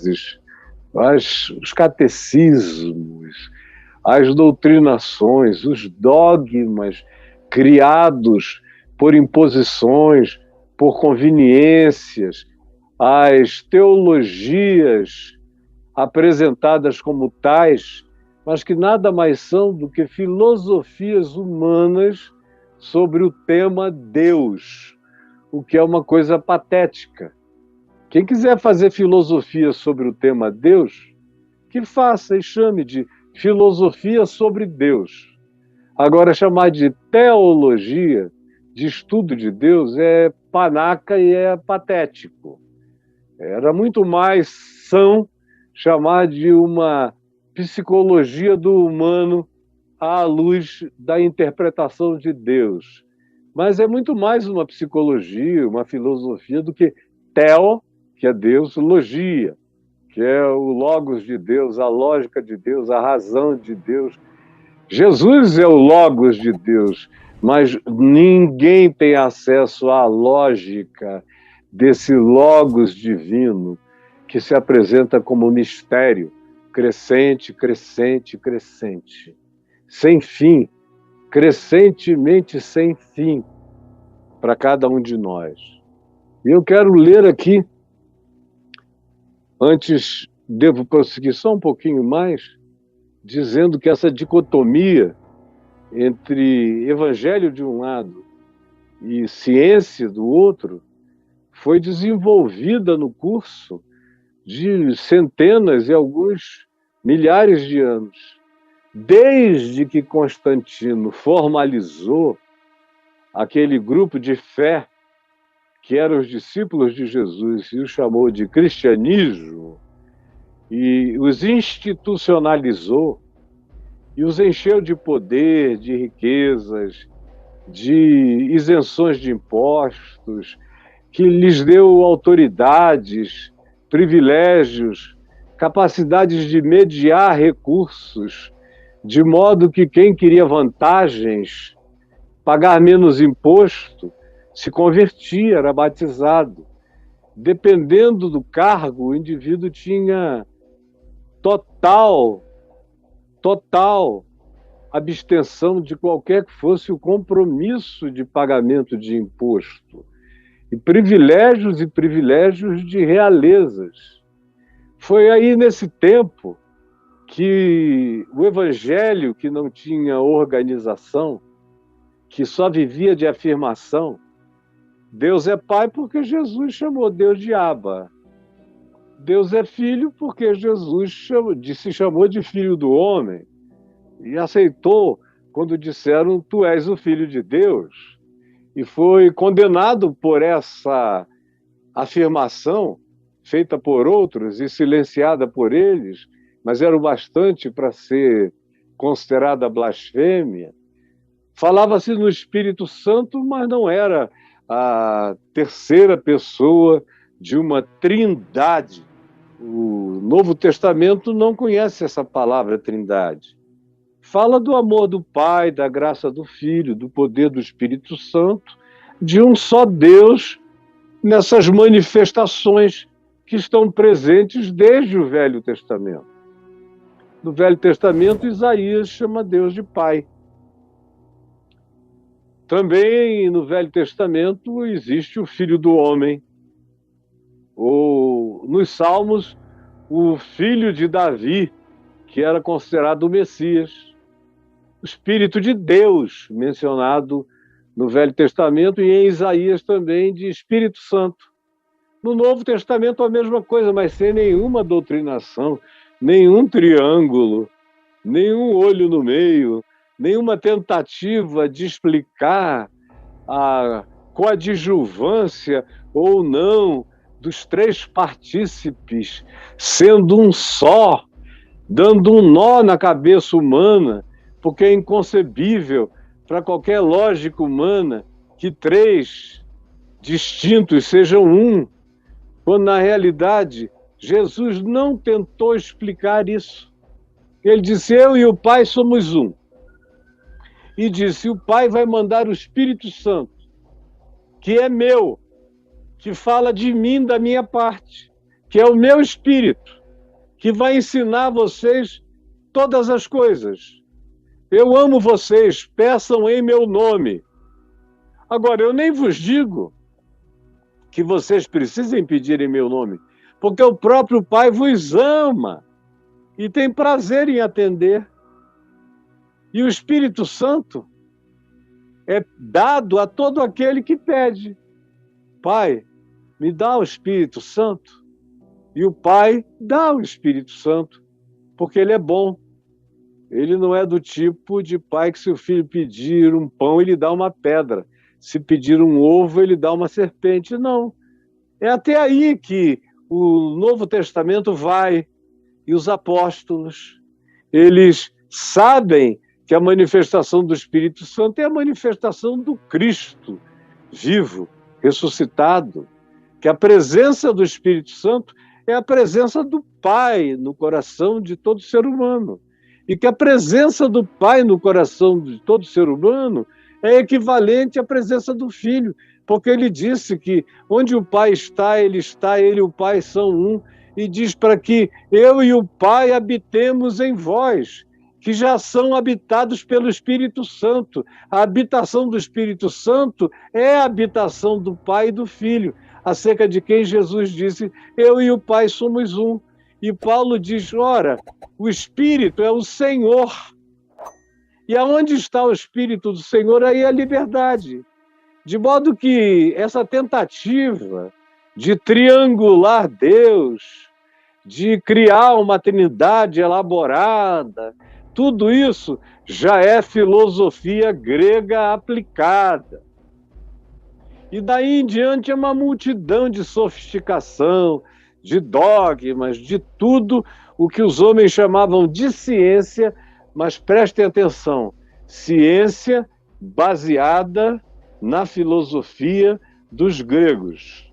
os catecismos, as doutrinações, os dogmas criados por imposições, por conveniências, as teologias apresentadas como tais, mas que nada mais são do que filosofias humanas sobre o tema Deus, o que é uma coisa patética. Quem quiser fazer filosofia sobre o tema Deus, que faça e chame de filosofia sobre Deus. Agora, chamar de teologia, de estudo de Deus, é panaca e é patético. Era muito mais são chamar de uma psicologia do humano à luz da interpretação de Deus. Mas é muito mais uma psicologia, uma filosofia do que teo, que é Deus, logia, que é o logos de Deus, a lógica de Deus, a razão de Deus. Jesus é o logos de Deus, mas ninguém tem acesso à lógica desse logos divino que se apresenta como mistério, crescente, crescente, crescente, sem fim, crescentemente sem fim para cada um de nós. E eu quero ler aqui, antes devo prosseguir só um pouquinho mais, dizendo que essa dicotomia entre evangelho de um lado e ciência do outro foi desenvolvida no curso de centenas e alguns milhares de anos. Desde que Constantino formalizou aquele grupo de fé que eram os discípulos de Jesus e o chamou de cristianismo, e os institucionalizou, e os encheu de poder, de riquezas, de isenções de impostos, que lhes deu autoridades, privilégios, capacidades de mediar recursos, de modo que quem queria vantagens, pagar menos imposto, se convertia, era batizado. Dependendo do cargo, o indivíduo tinha total abstenção de qualquer que fosse o compromisso de pagamento de imposto. E privilégios de realezas. Foi aí nesse tempo que o evangelho, que não tinha organização, que só vivia de afirmação, Deus é pai porque Jesus chamou Deus de Abba. Deus é filho porque Jesus se chamou de filho do homem e aceitou quando disseram tu és o filho de Deus, e foi condenado por essa afirmação feita por outros e silenciada por eles, mas era o bastante para ser considerada blasfêmia. Falava-se no Espírito Santo, mas não era a terceira pessoa de uma trindade. O Novo Testamento não conhece essa palavra trindade. Fala do amor do Pai, da graça do Filho, do poder do Espírito Santo, de um só Deus nessas manifestações que estão presentes desde o Velho Testamento. No Velho Testamento, Isaías chama Deus de Pai. Também no Velho Testamento existe o Filho do Homem, ou nos Salmos, o filho de Davi, que era considerado o Messias. O Espírito de Deus, mencionado no Velho Testamento, e em Isaías também, de Espírito Santo. No Novo Testamento a mesma coisa, mas sem nenhuma doutrinação, nenhum triângulo, nenhum olho no meio, nenhuma tentativa de explicar a coadjuvância ou não dos três partícipes, sendo um só, dando um nó na cabeça humana, porque é inconcebível para qualquer lógica humana que três distintos sejam um, quando na realidade Jesus não tentou explicar isso. Ele disse, eu e o Pai somos um. E disse, o Pai vai mandar o Espírito Santo, que é meu, que fala de mim, da minha parte, que é o meu Espírito, que vai ensinar vocês todas as coisas. Eu amo vocês, peçam em meu nome. Agora, eu nem vos digo que vocês precisem pedir em meu nome, porque o próprio Pai vos ama e tem prazer em atender. E o Espírito Santo é dado a todo aquele que pede. Pai, me dá o Espírito Santo. E o Pai dá o Espírito Santo, porque ele é bom. Ele não é do tipo de pai que, se o filho pedir um pão, ele dá uma pedra. Se pedir um ovo, ele dá uma serpente. Não. É até aí que o Novo Testamento vai. E os apóstolos, eles sabem que a manifestação do Espírito Santo é a manifestação do Cristo vivo, ressuscitado. Que a presença do Espírito Santo é a presença do Pai no coração de todo ser humano. E que a presença do Pai no coração de todo ser humano é equivalente à presença do Filho, porque ele disse que onde o Pai está, ele e o Pai são um, e diz para que eu e o Pai habitemos em vós, que já são habitados pelo Espírito Santo. A habitação do Espírito Santo é a habitação do Pai e do Filho, acerca de quem Jesus disse, eu e o Pai somos um. E Paulo diz, ora, o Espírito é o Senhor. E aonde está o Espírito do Senhor, aí é a liberdade. De modo que essa tentativa de triangular Deus, de criar uma trindade elaborada, tudo isso já é filosofia grega aplicada. E daí em diante é uma multidão de sofisticação, de dogmas, de tudo o que os homens chamavam de ciência, mas prestem atenção, ciência baseada na filosofia dos gregos.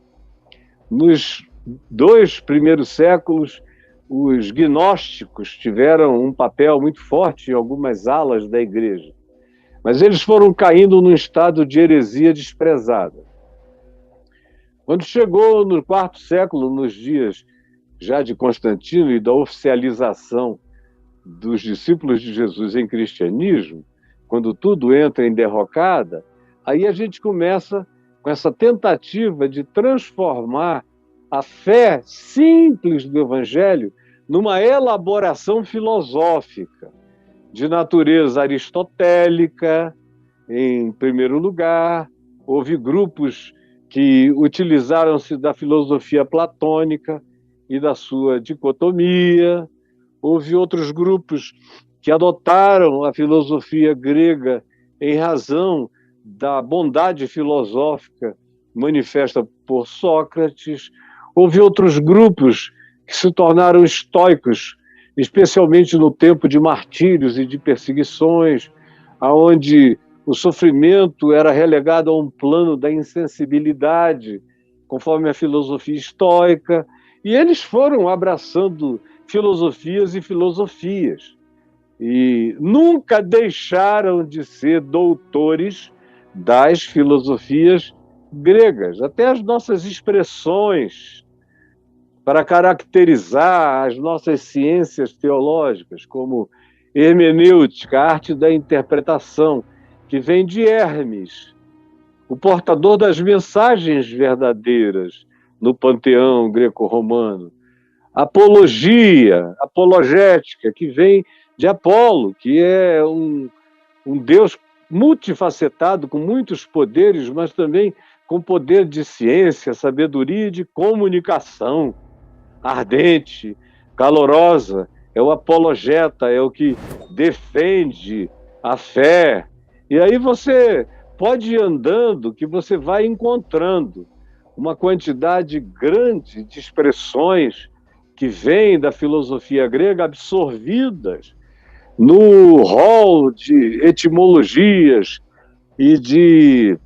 Nos 2 primeiros séculos, os gnósticos tiveram um papel muito forte em algumas alas da igreja, mas eles foram caindo num estado de heresia desprezada. Quando chegou no 4º século, nos dias já de Constantino e da oficialização dos discípulos de Jesus em cristianismo, quando tudo entra em derrocada, aí a gente começa com essa tentativa de transformar a fé simples do Evangelho numa elaboração filosófica, de natureza aristotélica, em primeiro lugar. Houve grupos que utilizaram-se da filosofia platônica e da sua dicotomia. Houve outros grupos que adotaram a filosofia grega em razão da bondade filosófica manifesta por Sócrates. Houve outros grupos que se tornaram estoicos, especialmente no tempo de martírios e de perseguições, onde o sofrimento era relegado a um plano da insensibilidade, conforme a filosofia estoica, e eles foram abraçando filosofias e filosofias, e nunca deixaram de ser doutores das filosofias gregas. Até as nossas expressões para caracterizar as nossas ciências teológicas, como hermenêutica, a arte da interpretação, que vem de Hermes, o portador das mensagens verdadeiras no panteão greco-romano. Apologia, apologética, que vem de Apolo, que é um deus multifacetado, com muitos poderes, mas também com poder de ciência, sabedoria e de comunicação, ardente, calorosa. É o apologeta, é o que defende a fé. E aí você pode ir andando, que você vai encontrando uma quantidade grande de expressões que vêm da filosofia grega, absorvidas no rol de etimologias e de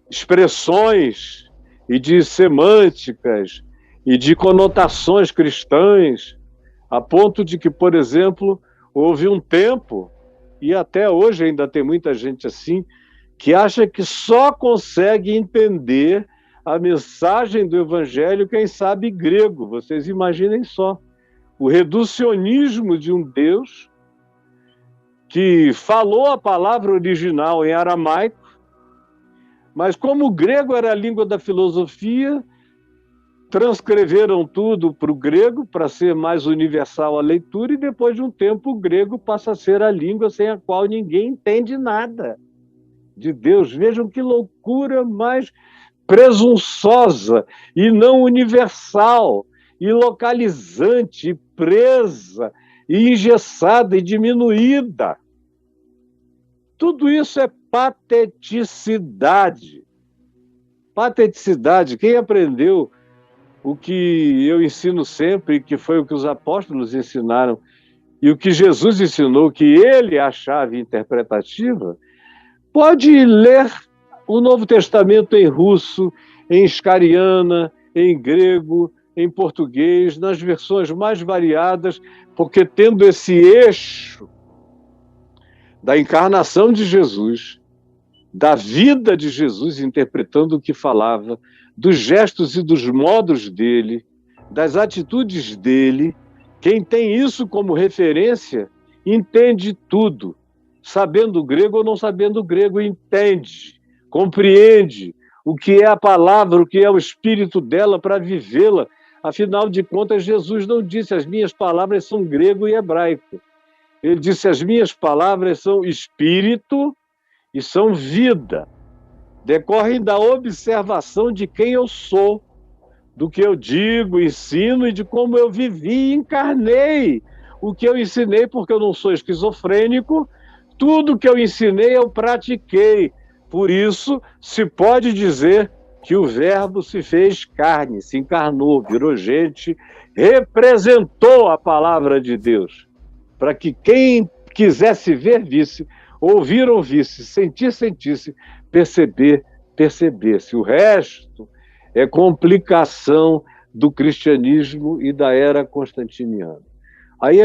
expressões e de semânticas e de conotações cristãs, a ponto de que, por exemplo, houve um tempo, e até hoje ainda tem muita gente assim, que acha que só consegue entender a mensagem do Evangelho, quem sabe grego. Vocês imaginem só. O reducionismo de um Deus que falou a palavra original em aramaico, mas como o grego era a língua da filosofia, transcreveram tudo para o grego para ser mais universal a leitura, e depois de um tempo o grego passa a ser a língua sem a qual ninguém entende nada de Deus. Vejam que loucura mais presunçosa e não universal, e localizante, e presa, e engessada e diminuída. Tudo isso é pateticidade. Pateticidade. Quem aprendeu o que eu ensino sempre, que foi o que os apóstolos ensinaram, e o que Jesus ensinou, que ele é a chave interpretativa, pode ler o Novo Testamento em russo, em escariana, em grego, em português, nas versões mais variadas, porque tendo esse eixo da encarnação de Jesus, da vida de Jesus, interpretando o que falava, dos gestos e dos modos dele, das atitudes dele, quem tem isso como referência entende tudo. Sabendo grego ou não sabendo grego, entende, compreende o que é a palavra, o que é o espírito dela para vivê-la. Afinal de contas, Jesus não disse: as minhas palavras são grego e hebraico. Ele disse: as minhas palavras são espírito e são vida. Decorrem da observação de quem eu sou, do que eu digo, ensino e de como eu vivi e encarnei o que eu ensinei, porque eu não sou esquizofrênico. Tudo que eu ensinei eu pratiquei. Por isso, se pode dizer que o Verbo se fez carne, se encarnou, virou gente, representou a palavra de Deus, para que quem quisesse ver, visse, ouvir, ouvisse, sentir, sentisse, perceber, percebesse. O resto é complicação do cristianismo e da era constantiniana. Aí